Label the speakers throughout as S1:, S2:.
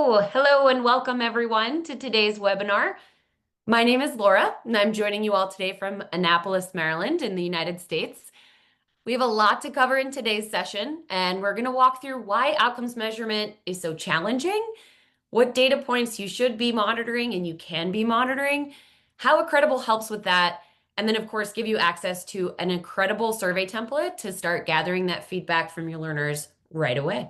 S1: Hello and welcome everyone to today's webinar. My name is Laura and I'm joining you all today from Annapolis, Maryland in the United States. We have a lot to cover in today's session and we're going to walk through why outcomes measurement is so challenging, what data points you should be monitoring and you can be monitoring, how Accredible helps with that, and then of course give you access to an Accredible survey template to start gathering that feedback from your learners right away.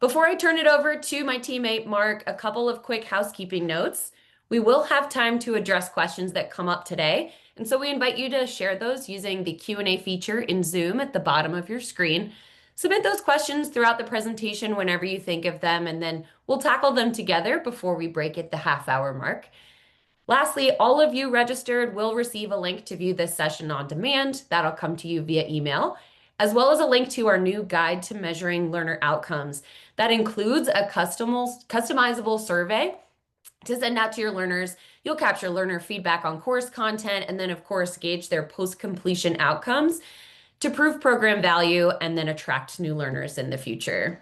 S1: Before I turn it over to my teammate Mark, a couple of quick housekeeping notes. We will have time to address questions that come up today, and so we invite you to share those using the Q&A feature in Zoom at the bottom of your screen. Submit those questions throughout the presentation whenever you think of them, and then we'll tackle them together before we break at the half-hour mark. Lastly, all of you registered will receive a link to view this session on demand. That'll come to you via email, as well as a link to our new guide to measuring learner outcomes. That includes a customizable survey to send out to your learners. You'll capture learner feedback on course content and then, of course, gauge their post-completion outcomes to prove program value and then attract new learners in the future.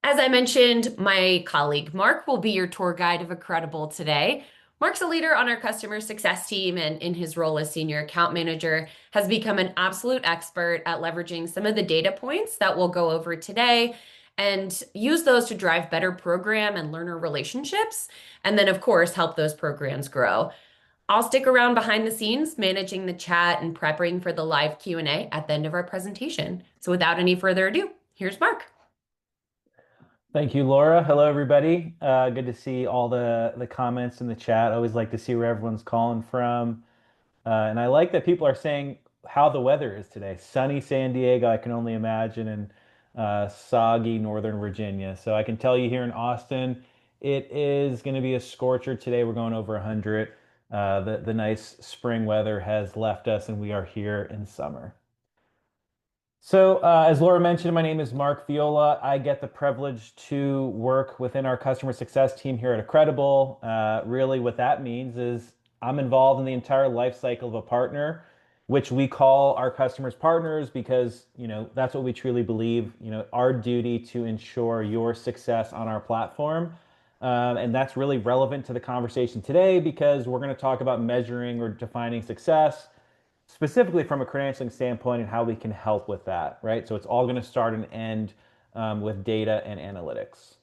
S1: As I mentioned, my colleague Mark will be your tour guide of Accredible today. Mark's a leader on our customer success team and in his role as senior account manager has become an absolute expert at leveraging some of the data points that we'll go over today and use those to drive better program and learner relationships, and then of course help those programs grow. I'll stick around behind the scenes managing the chat and prepping for the live Q&A at the end of our presentation. So without any further ado, here's Mark.
S2: Thank you, Laura. Hello, everybody. Good to see all the comments in the chat. I always like to see where everyone's calling from. And I like that people are saying how the weather is today. Sunny San Diego, I can only imagine, and soggy Northern Virginia. So I can tell you here in Austin, it is going to be a scorcher today. We're going over 100. The nice spring weather has left us, and we are here in summer. So, as Laura mentioned, my name is Mark Viola. I get the privilege to work within our customer success team here at Accredible. Really, what that means is I'm involved in the entire life cycle of a partner, which we call our customers partners because, that's what we truly believe, our duty to ensure your success on our platform. And that's really relevant to the conversation today because we're going to talk about measuring or defining success specifically from a credentialing standpoint and how we can help with that, right? So it's all going to start and end with data and analytics.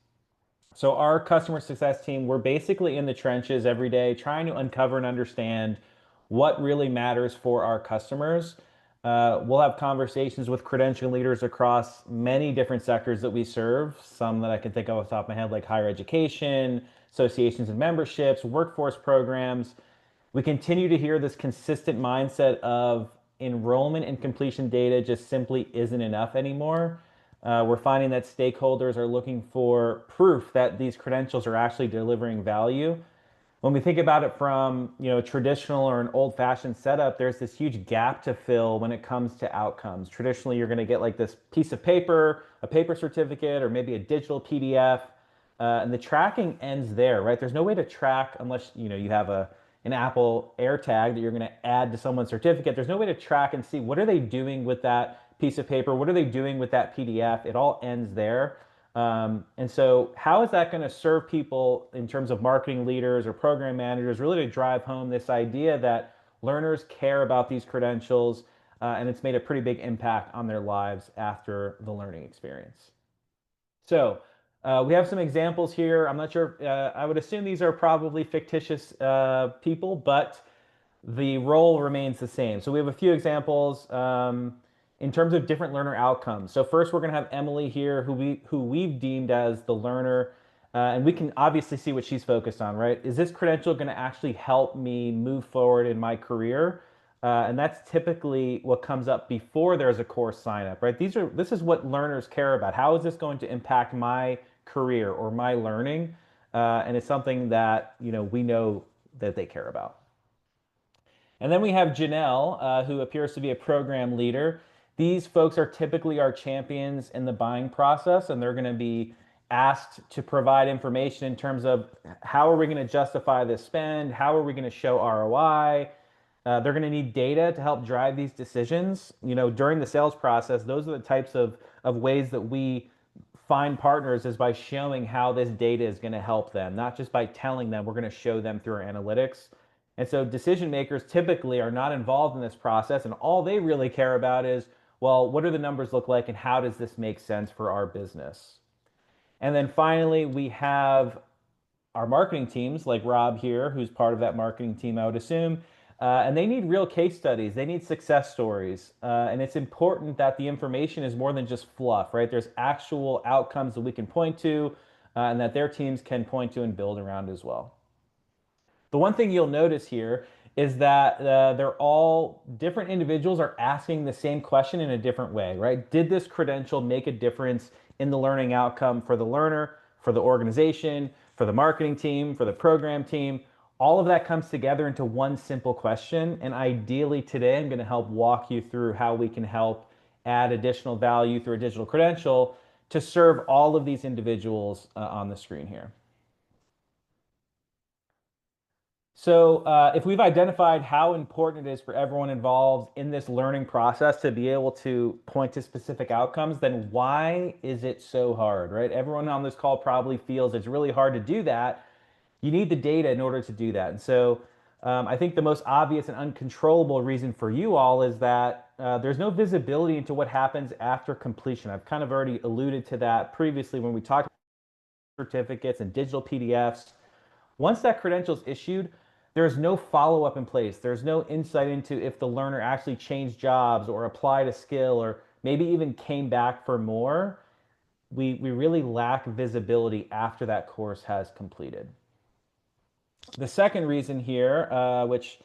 S2: So our customer success team, we're basically in the trenches every day trying to uncover and understand what really matters for our customers. We'll have conversations with credentialing leaders across many different sectors that we serve, some that I can think of off the top of my head, like higher education, associations and memberships, workforce programs. We continue to hear this consistent mindset of enrollment and completion data just simply isn't enough anymore. We're finding that stakeholders are looking for proof that these credentials are actually delivering value. When we think about it from, traditional or an old-fashioned setup, there's this huge gap to fill when it comes to outcomes. Traditionally, you're going to get like this piece of paper, a paper certificate, or maybe a digital PDF, and the tracking ends there, right? There's no way to track unless, you have an Apple AirTag that you're going to add to someone's certificate. There's no way to track and see what are they doing with that piece of paper? What are they doing with that PDF? It all ends there. And so how is that going to serve people in terms of marketing leaders or program managers, really to drive home this idea that learners care about these credentials, and it's made a pretty big impact on their lives after the learning experience. So we have some examples here. I'm not sure, I would assume these are probably fictitious people, but the role remains the same. So we have a few examples in terms of different learner outcomes. So first we're going to have Emily here, who we've deemed as the learner, and we can obviously see what she's focused on, right? Is this credential going to actually help me move forward in my career? And that's typically what comes up before there's a course sign up, right? This is what learners care about. How is this going to impact my career or my learning? And it's something that, we know that they care about. And then we have Janelle, who appears to be a program leader. These folks are typically our champions in the buying process, and they're going to be asked to provide information in terms of how are we going to justify this spend? How are we going to show ROI? They're going to need data to help drive these decisions. During the sales process, those are the types of ways that we find partners is by showing how this data is going to help them, not just by telling them. We're going to show them through our analytics. And so decision makers typically are not involved in this process, and all they really care about is, well, what do the numbers look like and how does this make sense for our business? And then finally, we have our marketing teams, like Rob here, who's part of that marketing team, I would assume. And they need real case studies. They need success stories. And it's important that the information is more than just fluff, right? There's actual outcomes that we can point to and that their teams can point to and build around as well. The one thing you'll notice here is that they're all different individuals are asking the same question in a different way, right? Did this credential make a difference in the learning outcome for the learner, for the organization, for the marketing team, for the program team? All of that comes together into one simple question. And ideally today, I'm going to help walk you through how we can help add additional value through a digital credential to serve all of these individuals on the screen here. So, if we've identified how important it is for everyone involved in this learning process to be able to point to specific outcomes, then why is it so hard, right? Everyone on this call probably feels it's really hard to do that. You need the data in order to do that. And so, I think the most obvious and uncontrollable reason for you all is that there's no visibility into what happens after completion. I've kind of already alluded to that previously when we talked about certificates and digital PDFs. Once that credential is issued, there's no follow-up in place. There's no insight into if the learner actually changed jobs or applied a skill or maybe even came back for more. We really lack visibility after that course has completed. The second reason here, which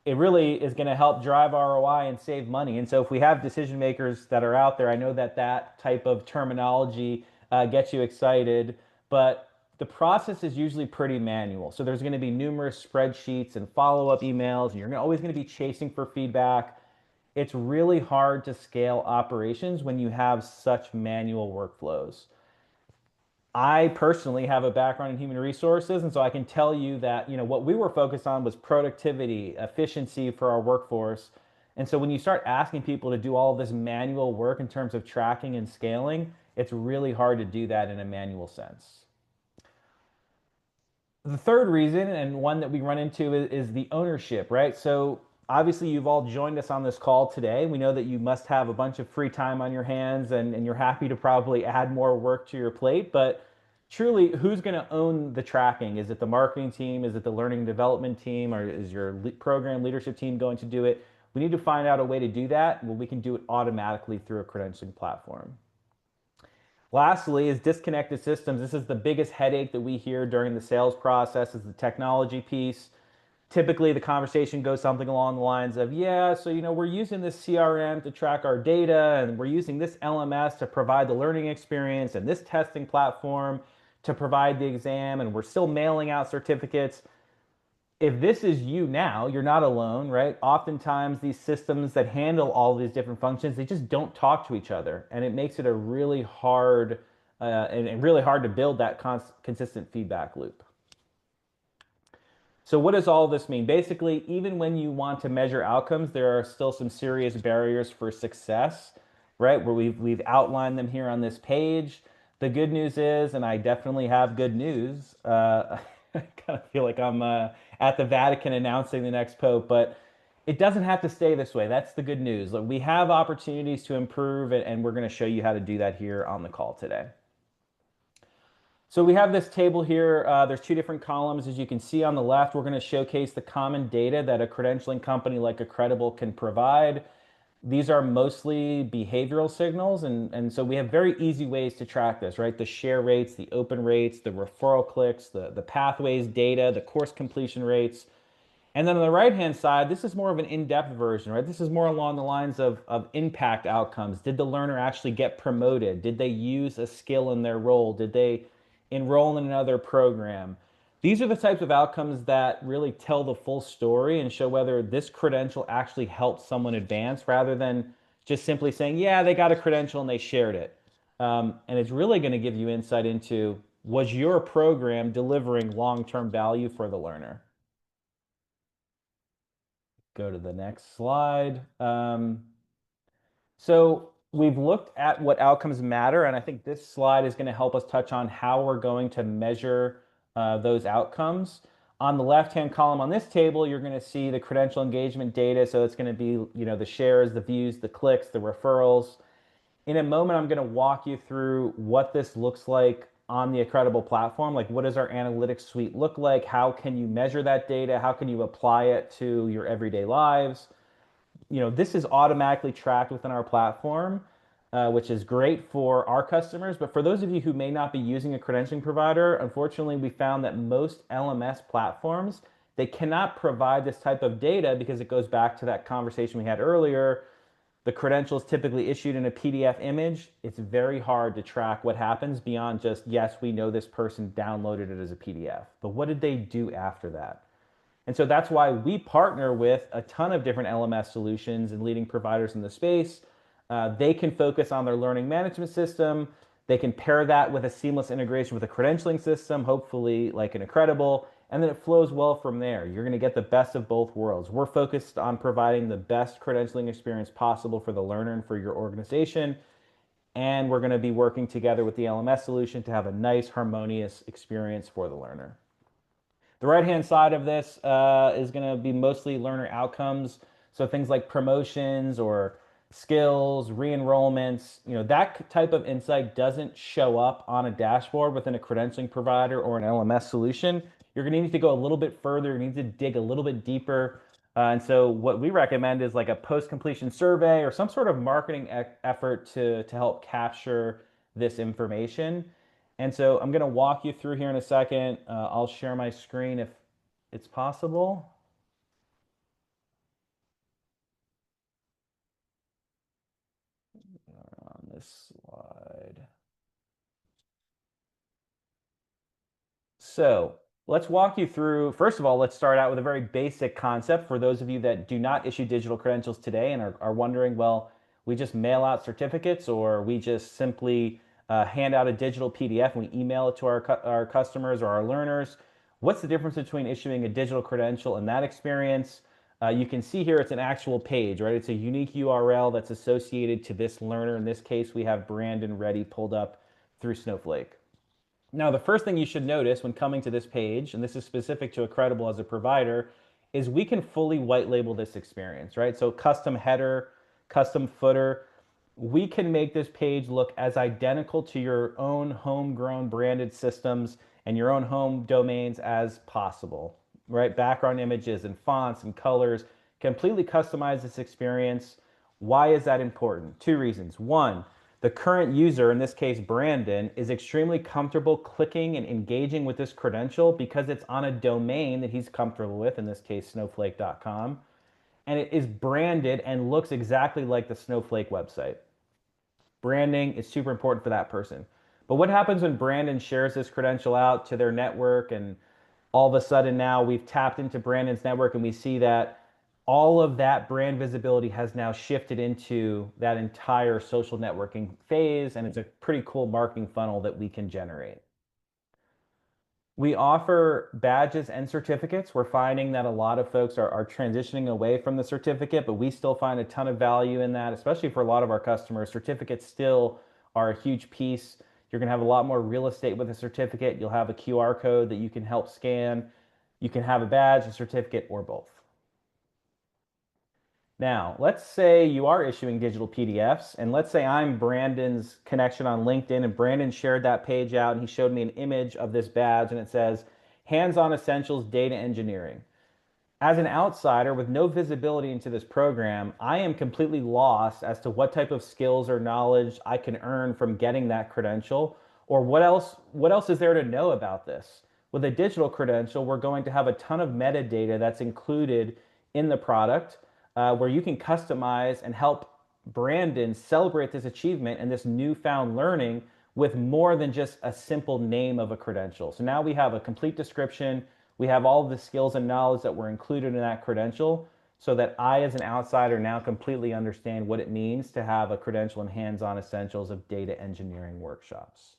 S2: it really is going to help drive ROI and save money. And so if we have decision makers that are out there, I know that that type of terminology gets you excited, but the process is usually pretty manual. So there's going to be numerous spreadsheets and follow-up emails, and you're always going to be chasing for feedback. It's really hard to scale operations when you have such manual workflows. I personally have a background in human resources, and so I can tell you that, what we were focused on was productivity, efficiency for our workforce. And so when you start asking people to do all of this manual work in terms of tracking and scaling, it's really hard to do that in a manual sense. The third reason, and one that we run into, is the ownership, right? So obviously, you've all joined us on this call today. We know that you must have a bunch of free time on your hands and you're happy to probably add more work to your plate. But truly, who's going to own the tracking? Is it the marketing team? Is it the learning and development team? Or is your program leadership team going to do it? We need to find out a way to do that. Well, we can do it automatically through a credentialing platform. Lastly, is disconnected systems. This is the biggest headache that we hear during the sales process, is the technology piece. Typically, the conversation goes something along the lines of, yeah, so we're using this CRM to track our data, and we're using this LMS to provide the learning experience, and this testing platform to provide the exam, and we're still mailing out certificates. If this is you now, you're not alone, right? Oftentimes, these systems that handle all these different functions, they just don't talk to each other, and it makes it a really hard and really hard to build that consistent feedback loop. So what does all this mean? Basically, even when you want to measure outcomes, there are still some serious barriers for success, right? Where we've outlined them here on this page. The good news is, and I definitely have good news. I kind of feel like I'm at the Vatican announcing the next pope, but it doesn't have to stay this way. That's the good news. Look, we have opportunities to improve, and we're going to show you how to do that here on the call today. So we have this table here. There's two different columns. As you can see on the left, we're going to showcase the common data that a credentialing company like Accredible can provide. These are mostly behavioral signals, and so we have very easy ways to track this, right? The share rates, the open rates, the referral clicks, the pathways data, the course completion rates. And then on the right-hand side, this is more of an in-depth version, right? This is more along the lines of impact outcomes. Did the learner actually get promoted? Did they use a skill in their role? Did they enroll in another program? These are the types of outcomes that really tell the full story and show whether this credential actually helped someone advance rather than just simply saying, yeah, they got a credential and they shared it. And it's really going to give you insight into, was your program delivering long-term value for the learner? Go to the next slide. So we've looked at what outcomes matter, and I think this slide is going to help us touch on how we're going to measure those outcomes. On the left-hand column on this table, you're going to see the credential engagement data. So it's going to be, the shares, the views, the clicks, the referrals. In a moment, I'm going to walk you through what this looks like on the Accredible platform. Like, what does our analytics suite look like? How can you measure that data? How can you apply it to your everyday lives? This is automatically tracked within our platform, which is great for our customers. But for those of you who may not be using a credentialing provider, unfortunately, we found that most LMS platforms, they cannot provide this type of data because it goes back to that conversation we had earlier. The credential is typically issued in a PDF image. It's very hard to track what happens beyond just, yes, we know this person downloaded it as a PDF. But what did they do after that? And so that's why we partner with a ton of different LMS solutions and leading providers in the space. They can focus on their learning management system. They can pair that with a seamless integration with a credentialing system, hopefully like an Accredible, and then it flows well from there. You're going to get the best of both worlds. We're focused on providing the best credentialing experience possible for the learner and for your organization. And we're going to be working together with the LMS solution to have a nice, harmonious experience for the learner. The right-hand side of this is going to be mostly learner outcomes. So things like promotions or skills, re-enrollments, that type of insight doesn't show up on a dashboard within a credentialing provider or an LMS solution. You're going to need to go a little bit further. You need to dig a little bit deeper. And so what we recommend is like a post-completion survey or some sort of marketing effort to help capture this information. And so I'm going to walk you through here in a second. I'll share my screen if it's possible. On this slide. So let's walk you through. First of all, let's start out with a very basic concept for those of you that do not issue digital credentials today and are wondering, well, we just mail out certificates or we just simply hand out a digital PDF and we email it to our customers or our learners. What's the difference between issuing a digital credential and that experience? You can see here it's an actual page, right? It's a unique URL that's associated to this learner. In this case, we have Brandon Ready pulled up through Snowflake. Now, the first thing you should notice when coming to this page, and this is specific to Accredible as a provider, is we can fully white label this experience, right? So custom header, custom footer. We can make this page look as identical to your own homegrown branded systems and your own home domains as possible, right? Background images and fonts and colors, completely customize this experience. Why is that important? Two reasons. One, the current user, in this case Brandon, is extremely comfortable clicking and engaging with this credential because it's on a domain that he's comfortable with, in this case snowflake.com, and it is branded and looks exactly like the Snowflake website. Branding is super important for that person. But what happens when Brandon shares this credential out to their network and all of a sudden now we've tapped into Brandon's network and we see that all of that brand visibility has now shifted into that entire social networking phase, and it's a pretty cool marketing funnel that we can generate. We offer badges and certificates. We're finding that a lot of folks are transitioning away from the certificate, but we still find a ton of value in that, especially for a lot of our customers. Certificates still are a huge piece. You're going to have a lot more real estate with a certificate. You'll have a QR code that you can help scan. You can have a badge, a certificate, or both. Now, let's say you are issuing digital PDFs, and let's say I'm Brandon's connection on LinkedIn, and Brandon shared that page out, and he showed me an image of this badge, and it says, Hands-on Essentials Data Engineering. As an outsider with no visibility into this program, I am completely lost as to what type of skills or knowledge I can earn from getting that credential, or what else is there to know about this? With a digital credential, we're going to have a ton of metadata that's included in the product, where you can customize and help Brandon celebrate this achievement and this newfound learning with more than just a simple name of a credential. So now we have a complete description. We have all of the skills and knowledge that were included in that credential so that I, as an outsider, now completely understand what it means to have a credential in hands-on essentials of data engineering workshops.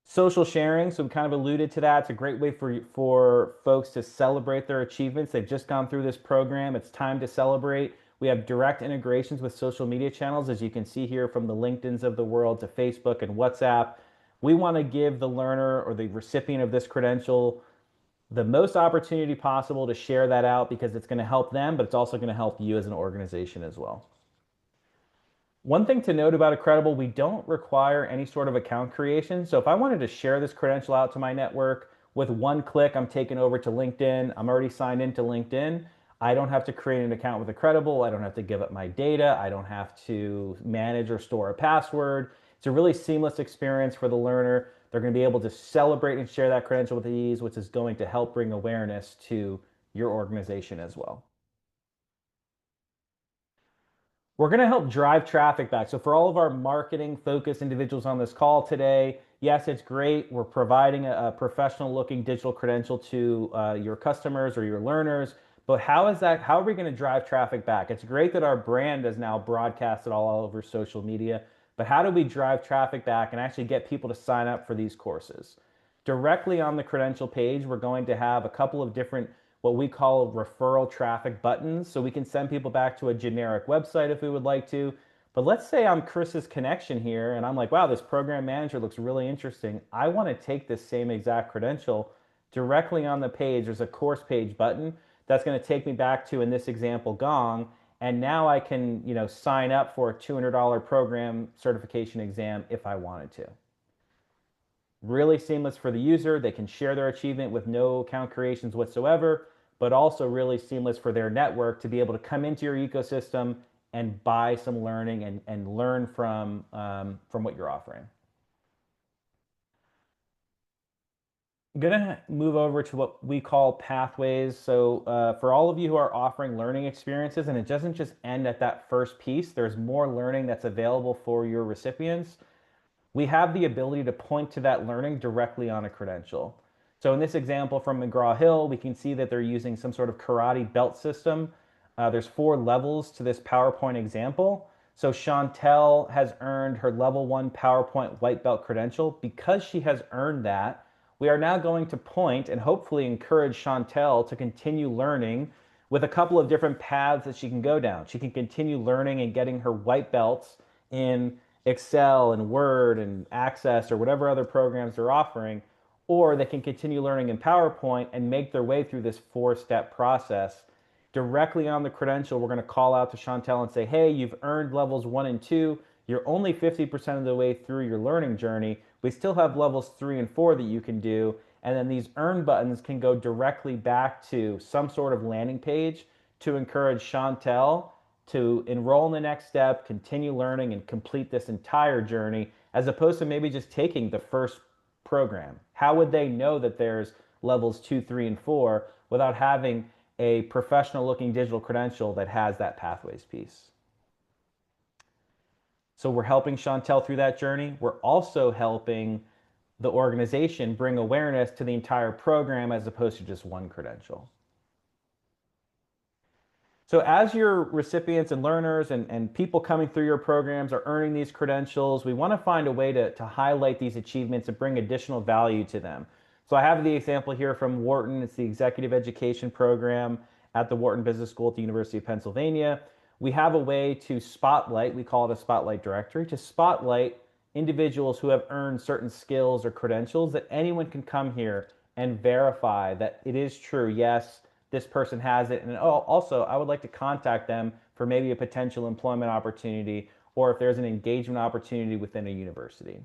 S2: Social sharing, so we kind of alluded to that. It's a great way for folks to celebrate their achievements. They've just gone through this program. It's time to celebrate. We have direct integrations with social media channels, as you can see here, from the LinkedIns of the world to Facebook and WhatsApp. We want to give the learner or the recipient of this credential the most opportunity possible to share that out because it's going to help them, but it's also going to help you as an organization as well. One thing to note about Accredible, we don't require any sort of account creation. So if I wanted to share this credential out to my network, with one click, I'm taken over to LinkedIn. I'm already signed into LinkedIn. I don't have to create an account with Accredible. I don't have to give up my data. I don't have to manage or store a password. It's a really seamless experience for the learner. They're going to be able to celebrate and share that credential with ease, which is going to help bring awareness to your organization as well. We're going to help drive traffic back. So for all of our marketing focused individuals on this call today, yes, it's great. We're providing a professional looking digital credential to your customers or your learners. But how are we going to drive traffic back? It's great that our brand is now broadcasted all over social media, but how do we drive traffic back and actually get people to sign up for these courses? Directly on the credential page, we're going to have a couple of different what we call referral traffic buttons. So we can send people back to a generic website if we would like to. But let's say I'm Chris's connection here and I'm like, wow, this program manager looks really interesting. I want to take this same exact credential directly on the page. There's a course page button that's going to take me back to, in this example, Gong. And now I can, sign up for a $200 program certification exam if I wanted to. Really seamless for the user. They can share their achievement with no account creations whatsoever, but also really seamless for their network to be able to come into your ecosystem and buy some learning and learn from what you're offering. I'm gonna move over to what we call pathways. So for all of you who are offering learning experiences, and it doesn't just end at that first piece, there's more learning that's available for your recipients. We have the ability to point to that learning directly on a credential. So in this example from McGraw-Hill, we can see that they're using some sort of karate belt system. There's 4 levels to this PowerPoint example. So Chantel has earned her level 1 PowerPoint white belt credential. Because she has earned that, we are now going to point and hopefully encourage Chantel to continue learning with a couple of different paths that she can go down. She can continue learning and getting her white belts in Excel and Word and Access or whatever other programs they're offering, or they can continue learning in PowerPoint and make their way through this 4-step process. Directly on the credential, we're going to call out to Chantel and say, hey, you've earned levels 1 and 2. You're only 50% of the way through your learning journey. We still have levels 3 and 4 that you can do. And then these earn buttons can go directly back to some sort of landing page to encourage Chantel to enroll in the next step, continue learning, and complete this entire journey, as opposed to maybe just taking the first program. How would they know that there's levels 2, 3, and 4 without having a professional looking digital credential that has that pathways piece? So we're helping Chantel through that journey. We're also helping the organization bring awareness to the entire program as opposed to just one credential. So as your recipients and learners and people coming through your programs are earning these credentials, we want to find a way to highlight these achievements and bring additional value to them. So I have the example here from Wharton. It's the executive education program at the Wharton Business School at the University of Pennsylvania. We have a way to spotlight, we call it a spotlight directory, to spotlight individuals who have earned certain skills or credentials that anyone can come here and verify that it is true. Yes, this person has it. And also, I would like to contact them for maybe a potential employment opportunity or if there's an engagement opportunity within a university.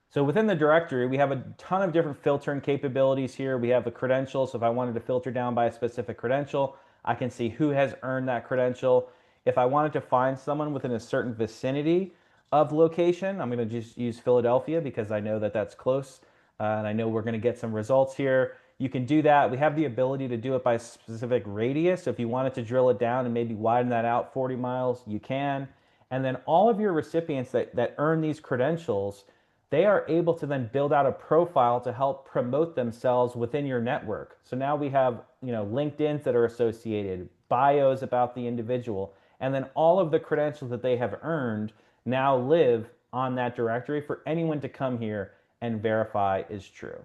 S2: So within the directory, we have a ton of different filtering capabilities here. We have the credentials. So if I wanted to filter down by a specific credential, I can see who has earned that credential. If I wanted to find someone within a certain vicinity of location, I'm going to just use Philadelphia because I know that that's close. And I know we're going to get some results here. You can do that. We have the ability to do it by specific radius. So if you wanted to drill it down and maybe widen that out 40 miles, you can. And then all of your recipients that earn these credentials, they are able to then build out a profile to help promote themselves within your network. So now we have, LinkedIns that are associated, bios about the individual, and then all of the credentials that they have earned now live on that directory for anyone to come here and verify is true.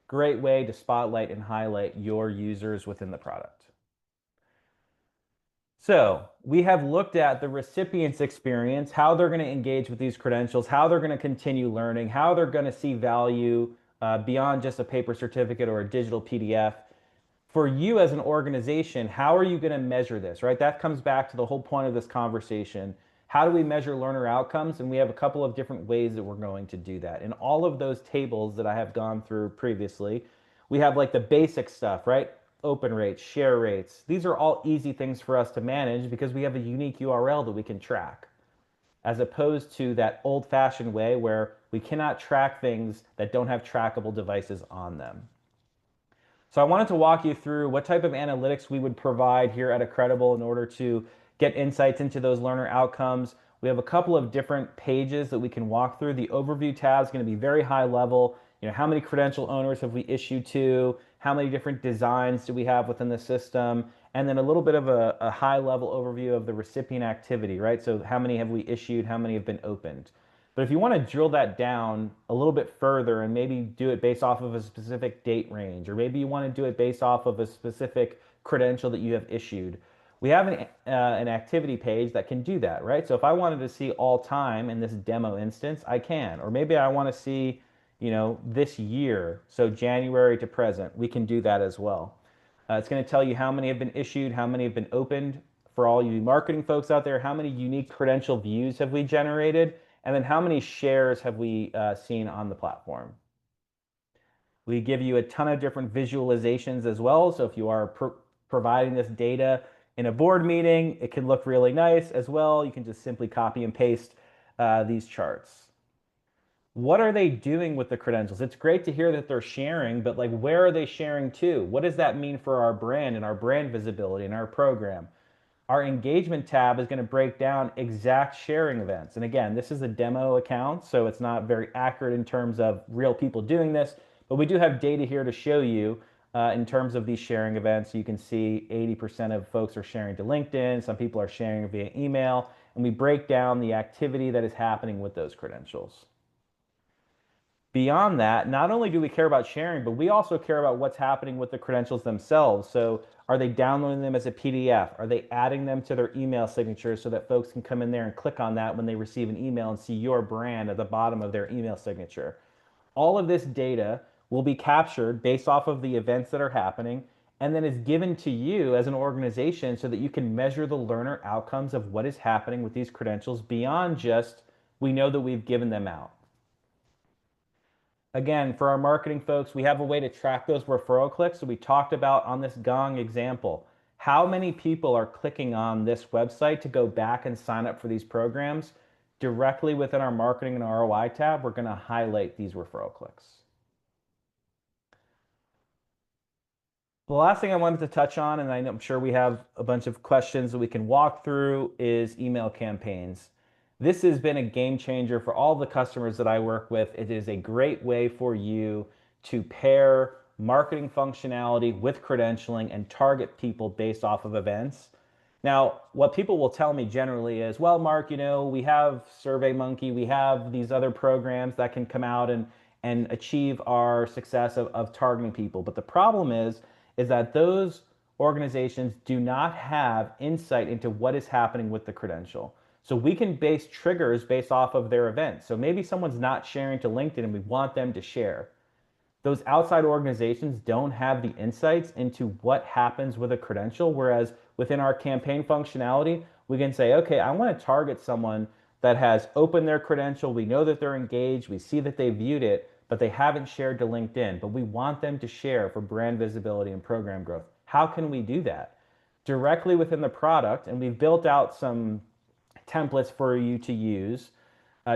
S2: Great way to spotlight and highlight your users within the product. So we have looked at the recipient's experience, how they're going to engage with these credentials, how they're going to continue learning, how they're going to see value beyond just a paper certificate or a digital PDF. For you as an organization, how are you going to measure this, right? That comes back to the whole point of this conversation. How do we measure learner outcomes? And we have a couple of different ways that we're going to do that. In all of those tables that I have gone through previously, we have like the basic stuff, right? Open rates, share rates. These are all easy things for us to manage because we have a unique URL that we can track, as opposed to that old-fashioned way where we cannot track things that don't have trackable devices on them. So I wanted to walk you through what type of analytics we would provide here at Accredible in order to get insights into those learner outcomes. We have a couple of different pages that we can walk through. The overview tab is going to be very high level. How many credential owners have we issued to? How many different designs do we have within the system? And then a little bit of a high level overview of the recipient activity, right? So how many have we issued? How many have been opened? But if you want to drill that down a little bit further and maybe do it based off of a specific date range, or maybe you want to do it based off of a specific credential that you have issued, we have an activity page that can do that, right? So if I wanted to see all time in this demo instance, I can. Or maybe I want to see, this year, so January to present, we can do that as well. It's going to tell you how many have been issued, how many have been opened. For all you marketing folks out there, how many unique credential views have we generated? And then how many shares have we seen on the platform? We give you a ton of different visualizations as well. So if you are providing this data in a board meeting, it can look really nice as well. You can just simply copy and paste these charts. What are they doing with the credentials? It's great to hear that they're sharing, but like, where are they sharing to? What does that mean for our brand and our brand visibility and our program? Our engagement tab is going to break down exact sharing events. And again, this is a demo account, so it's not very accurate in terms of real people doing this, but we do have data here to show you in terms of these sharing events. You can see 80% of folks are sharing to LinkedIn, some people are sharing via email, and we break down the activity that is happening with those credentials. Beyond that, not only do we care about sharing, but we also care about what's happening with the credentials themselves. So are they downloading them as a PDF? Are they adding them to their email signatures so that folks can come in there and click on that when they receive an email and see your brand at the bottom of their email signature? All of this data will be captured based off of the events that are happening and then is given to you as an organization so that you can measure the learner outcomes of what is happening with these credentials beyond just, we know that we've given them out. Again, for our marketing folks, we have a way to track those referral clicks. So we talked about on this Gong example, how many people are clicking on this website to go back and sign up for these programs. Directly within our marketing and ROI tab, we're going to highlight these referral clicks. The last thing I wanted to touch on, and I'm sure we have a bunch of questions that we can walk through, is email campaigns. This has been a game changer for all the customers that I work with. It is a great way for you to pair marketing functionality with credentialing and target people based off of events. Now, what people will tell me generally is, well, Mark, we have SurveyMonkey, we have these other programs that can come out and achieve our success of targeting people. But the problem is that those organizations do not have insight into what is happening with the credential. So we can base triggers based off of their events. So maybe someone's not sharing to LinkedIn and we want them to share. Those outside organizations don't have the insights into what happens with a credential, whereas within our campaign functionality, we can say, okay, I want to target someone that has opened their credential. We know that they're engaged. We see that they viewed it, but they haven't shared to LinkedIn, but we want them to share for brand visibility and program growth. How can we do that? Directly within the product, and we've built out some templates for you to use.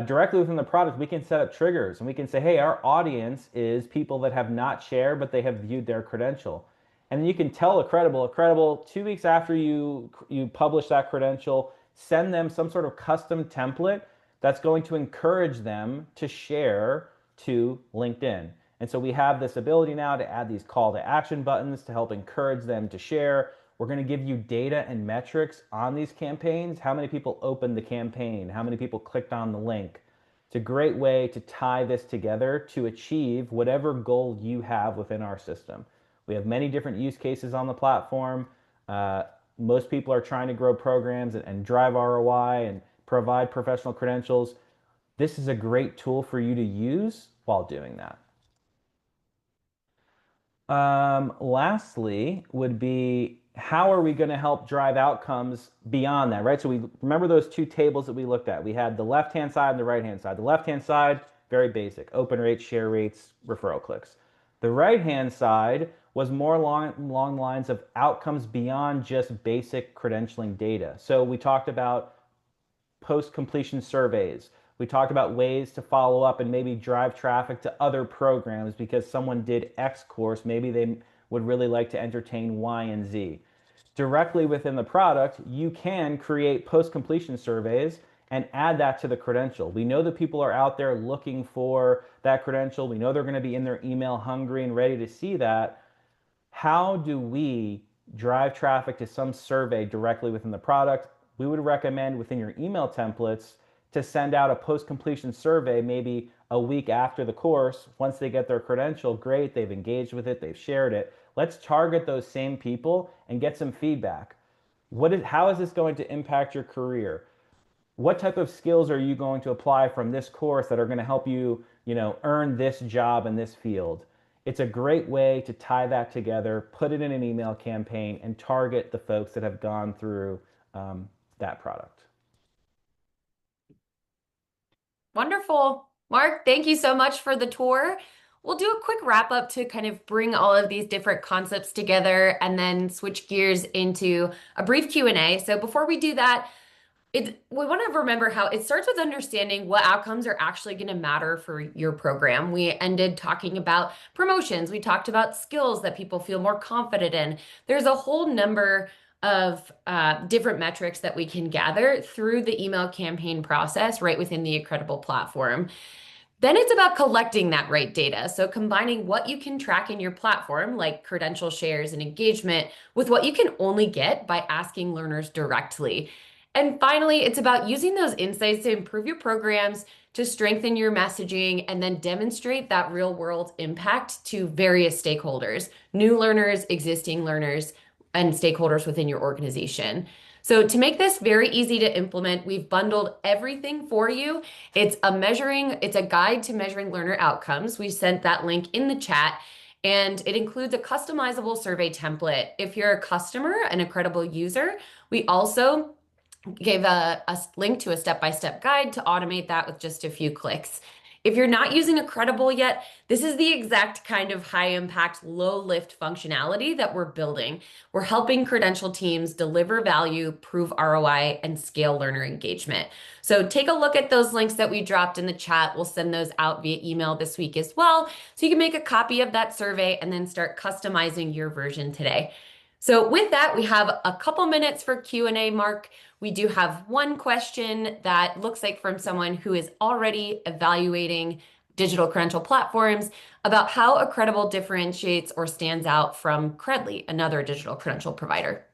S2: Directly within the product, we can set up triggers and we can say, hey, our audience is people that have not shared, but they have viewed their credential. And then you can tell Accredible, 2 weeks after you publish that credential, send them some sort of custom template that's going to encourage them to share to LinkedIn. And so we have this ability now to add these call to action buttons to help encourage them to share. We're going to give you data and metrics on these campaigns. How many people opened the campaign? How many people clicked on the link? It's a great way to tie this together to achieve whatever goal you have within our system. We have many different use cases on the platform. most people are trying to grow programs and drive ROI and provide professional credentials. This is a great tool for you to use while doing that. Lastly, would be how are we going to help drive outcomes beyond that, right? So we remember those two tables that we looked at. We had the left-hand side and the right-hand side. The left-hand side, very basic, open rates, share rates, referral clicks. The right-hand side was more long lines of outcomes beyond just basic credentialing data. So we talked about post-completion surveys. We talked about ways to follow up and maybe drive traffic to other programs because someone did X course. Maybe they would really like to entertain Y and Z. Directly within the product, you can create post-completion surveys and add that to the credential. We know that people are out there looking for that credential. We know they're going to be in their email hungry and ready to see that. How do we drive traffic to some survey directly within the product? We would recommend within your email templates to send out a post-completion survey maybe a week after the course. Once they get their credential, great, they've engaged with it, they've shared it. Let's target those same people and get some feedback. How is this going to impact your career? What type of skills are you going to apply from this course that are going to help you, earn this job in this field? It's a great way to tie that together, put it in an email campaign, and target the folks that have gone through that product.
S1: Wonderful. Mark, thank you so much for the tour. We'll do a quick wrap up to kind of bring all of these different concepts together and then switch gears into a brief Q&A. So before we do that, we want to remember how it starts with understanding what outcomes are actually going to matter for your program. We ended talking about promotions. We talked about skills that people feel more confident in. There's a whole number of different metrics that we can gather through the email campaign process right within the Accredible platform. Then it's about collecting that right data. So combining what you can track in your platform, like credential shares and engagement, with what you can only get by asking learners directly. And finally, it's about using those insights to improve your programs, to strengthen your messaging, and then demonstrate that real world impact to various stakeholders, new learners, existing learners, and stakeholders within your organization. So to make this very easy to implement, we've bundled everything for you. It's a guide to measuring learner outcomes. We sent that link in the chat, and it includes a customizable survey template. If you're a customer, an Accredible user, we also gave a link to a step-by-step guide to automate that with just a few clicks. If you're not using Accredible yet, this is the exact kind of high-impact, low-lift functionality that we're building. We're helping credential teams deliver value, prove ROI, and scale learner engagement. So take a look at those links that we dropped in the chat. We'll send those out via email this week as well, so you can make a copy of that survey and then start customizing your version today. So with that, we have a couple minutes for Q&A, Mark. We do have one question that looks like from someone who is already evaluating digital credential platforms about how Accredible differentiates or stands out from Credly, another digital credential provider.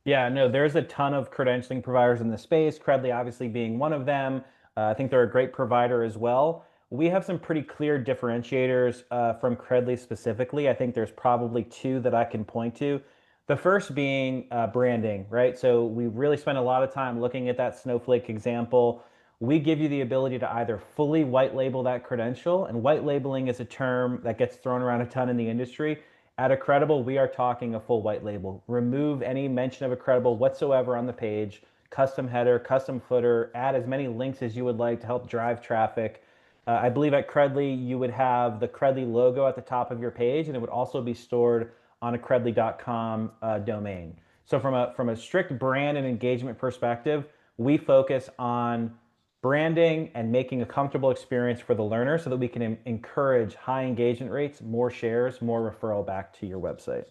S2: Yeah, no, there's a ton of credentialing providers in the space, Credly obviously being one of them. I think they're a great provider as well. We have some pretty clear differentiators from Credly specifically. I think there's probably two that I can point to. The first being branding, right? So we really spent a lot of time looking at that Snowflake example. We give you the ability to either fully white label that credential, and white labeling is a term that gets thrown around a ton in the industry. At Accredible, we are talking a full white label. Remove any mention of Accredible whatsoever on the page, custom header, custom footer, add as many links as you would like to help drive traffic. I believe at Credly, you would have the Credly logo at the top of your page, and it would also be stored on a credly.com domain. So from a strict brand and engagement perspective, we focus on branding and making a comfortable experience for the learner so that we can encourage high engagement rates, more shares, more referral back to your website.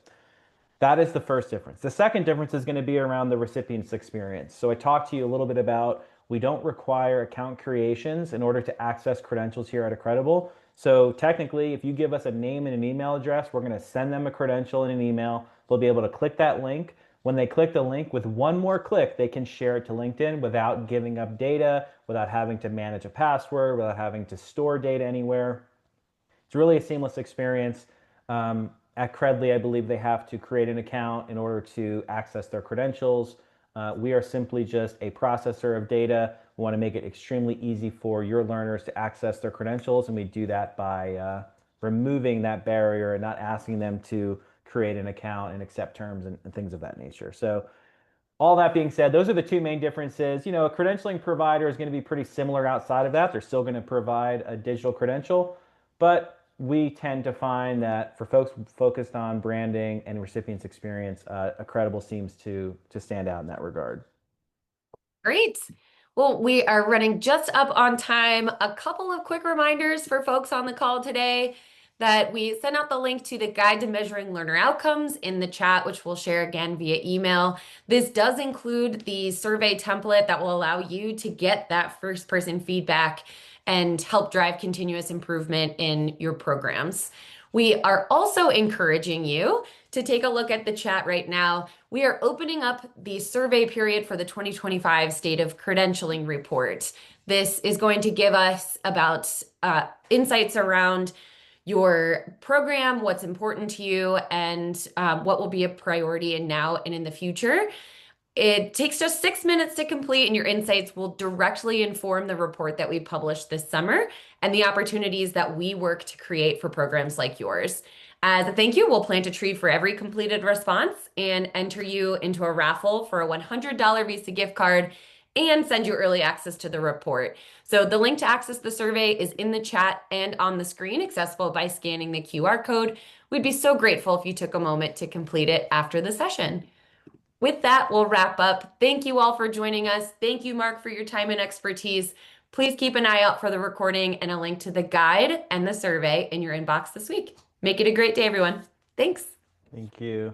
S2: That is the first difference. The second difference is going to be around the recipient's experience. So I talked to you a little bit about we don't require account creations in order to access credentials here at Accredible. So technically, if you give us a name and an email address, we're going to send them a credential in an email. They'll be able to click that link. When they click the link, with one more click, they can share it to LinkedIn without giving up data, without having to manage a password, without having to store data anywhere. It's really a seamless experience. At Credly, I believe they have to create an account in order to access their credentials. We are simply just a processor of data. We want to make it extremely easy for your learners to access their credentials, and we do that by removing that barrier and not asking them to create an account and accept terms and things of that nature. So all that being said, those are the two main differences. You know, a credentialing provider is going to be pretty similar outside of that. They're still going to provide a digital credential, but we tend to find that for folks focused on branding and recipients experience, Accredible seems to stand out in that regard.
S1: Great. Well, we are running just up on time. A couple of quick reminders for folks on the call today that we sent out the link to the guide to measuring learner outcomes in the chat, which we'll share again via email. This does include the survey template that will allow you to get that first person feedback and help drive continuous improvement in your programs. We are also encouraging you to take a look at the chat right now. We are opening up the survey period for the 2025 State of Credentialing Report. This is going to give us about insights around your program, what's important to you, and what will be a priority in now and in the future. It takes just 6 minutes to complete, and your insights will directly inform the report that we published this summer and the opportunities that we work to create for programs like yours. As a thank you, we'll plant a tree for every completed response and enter you into a raffle for a $100 Visa gift card and send you early access to the report. So the link to access the survey is in the chat and on the screen, accessible by scanning the QR code. We'd be so grateful if you took a moment to complete it after the session. With that, we'll wrap up. Thank you all for joining us. Thank you, Mark, for your time and expertise. Please keep an eye out for the recording and a link to the guide and the survey in your inbox this week. Make it a great day, everyone. Thanks.
S2: Thank you.